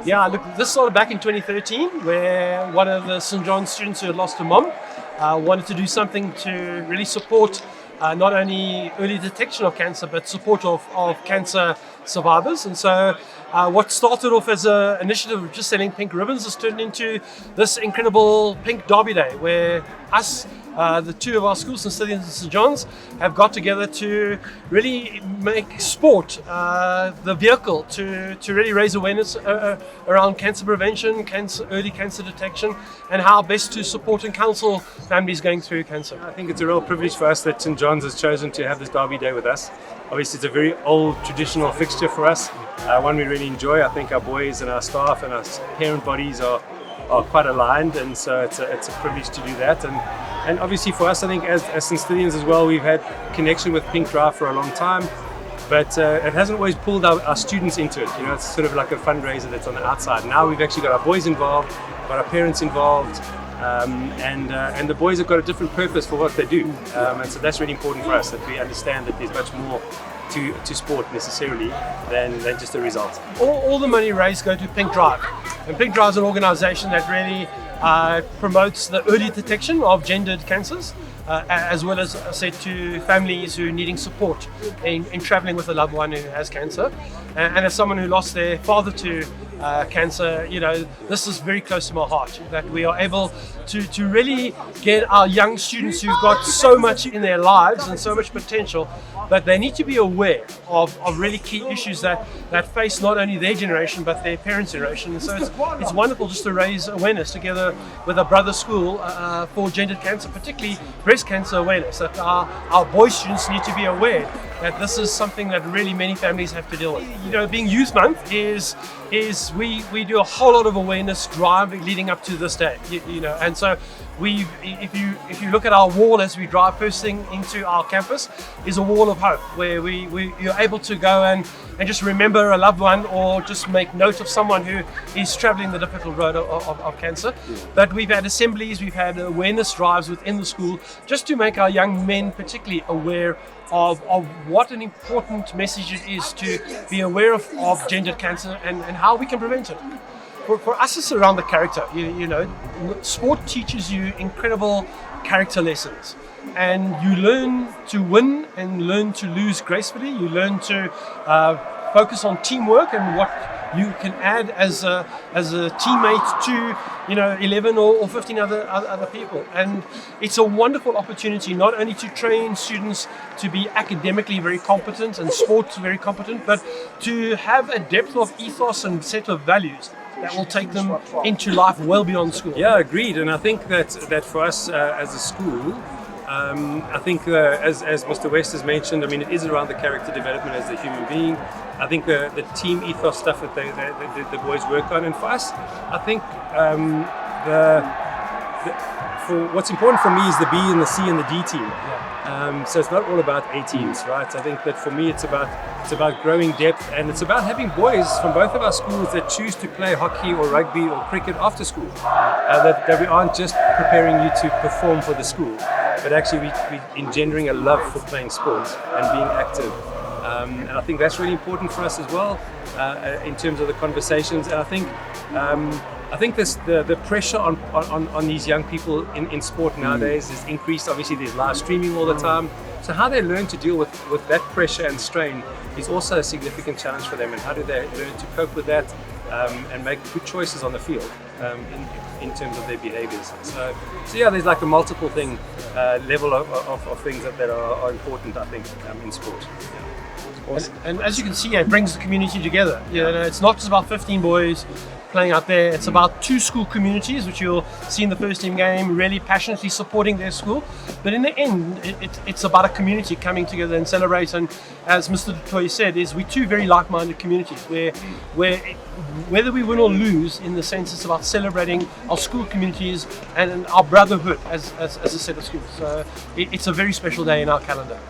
Yeah, look, this started back in 2013, where one of the St. John's students who had lost a mom wanted to do something to really support not only early detection of cancer, but support of cancer survivors. And so what started off as an initiative of just selling pink ribbons has turned into this incredible Pink Derby Day, where us, the two of our schools, St. Stithians and St. John's, have got together to really make sport the vehicle to really raise awareness around cancer prevention, early cancer detection, and how best to support and counsel families going through cancer. I think it's a real privilege for us that St. John's has chosen to have this Derby Day with us. Obviously, it's a very old traditional fixture for us, one we really enjoy. I think our boys and our staff and our parent bodies are quite aligned, and so it's a privilege to do that. And obviously for us, I think as St. Stithians as well, we've had connection with Pink Drive for a long time, but it hasn't always pulled our students into it. You know, it's sort of like a fundraiser that's on the outside. Now we've actually got our boys involved, got our parents involved, and the boys have got a different purpose for what they do, and so that's really important for us, that we understand that there's much more to sport necessarily than just a result. All the money raised go to Pink Drive, and Pink Drive is an organisation that really promotes the early detection of gendered cancers, as well as I said, to families who are needing support in travelling with a loved one who has cancer. And as someone who lost their father to cancer, you know, this is very close to my heart, that we are able to really get our young students who've got so much in their lives and so much potential, but they need to be aware of really key issues that face not only their generation but their parents' generation. And so it's wonderful just to raise awareness together with a brother school for gendered cancer, particularly breast cancer awareness, that our boy students need to be aware that this is something that really many families have to deal with. You know, being Youth Month is we do a whole lot of awareness drive leading up to this day, you know, and so if you look at our wall as we drive first thing into our campus, is a wall of hope, where you're able to go and just remember a loved one, or just make note of someone who is traveling the difficult road of cancer. But we've had assemblies, we've had awareness drives within the school, just to make our young men particularly aware of what an important message it is to be aware of gendered cancer and how we can prevent it. For us, it's around the character. You know, sport teaches you incredible character lessons, and you learn to win and learn to lose gracefully. You learn to focus on teamwork and what you can add as a teammate to, you know, 11 or 15 other people. And it's a wonderful opportunity not only to train students to be academically very competent and sports very competent, but to have a depth of ethos and set of values that will take them into life well beyond school. Yeah, agreed. And I think that for us as a school, I think as Mr. West has mentioned, I mean, it is around the character development as a human being. I think the team ethos stuff that the boys work on, and for us, I think for what's important for me is the B and the C and the D team. So it's not all about A teams, right? I think that for me it's about growing depth, and it's about having boys from both of our schools that choose to play hockey or rugby or cricket after school. That we aren't just preparing you to perform for the school, but actually we engendering a love for playing sports and being active. And I think that's really important for us as well in terms of the conversations. And I think the pressure on these young people in sport nowadays is increased. Obviously, there's live streaming all the time. So how they learn to deal with that pressure and strain is also a significant challenge for them. And how do they learn to cope with that and make good choices on the field in terms of their behaviors. So yeah, there's like a multiple thing level of things that are important, I think, in sport. Yeah. Awesome. And as you can see, it brings the community together. You know, it's not just about 15 boys playing out there. It's about two school communities, which you'll see in the first team game, really passionately supporting their school. But in the end, it's about a community coming together and celebrate. And as Mr. Toy said, we're two very like-minded communities where whether we win or lose, in the sense it's about celebrating our school communities and our brotherhood as a set of schools. So it's a very special day in our calendar.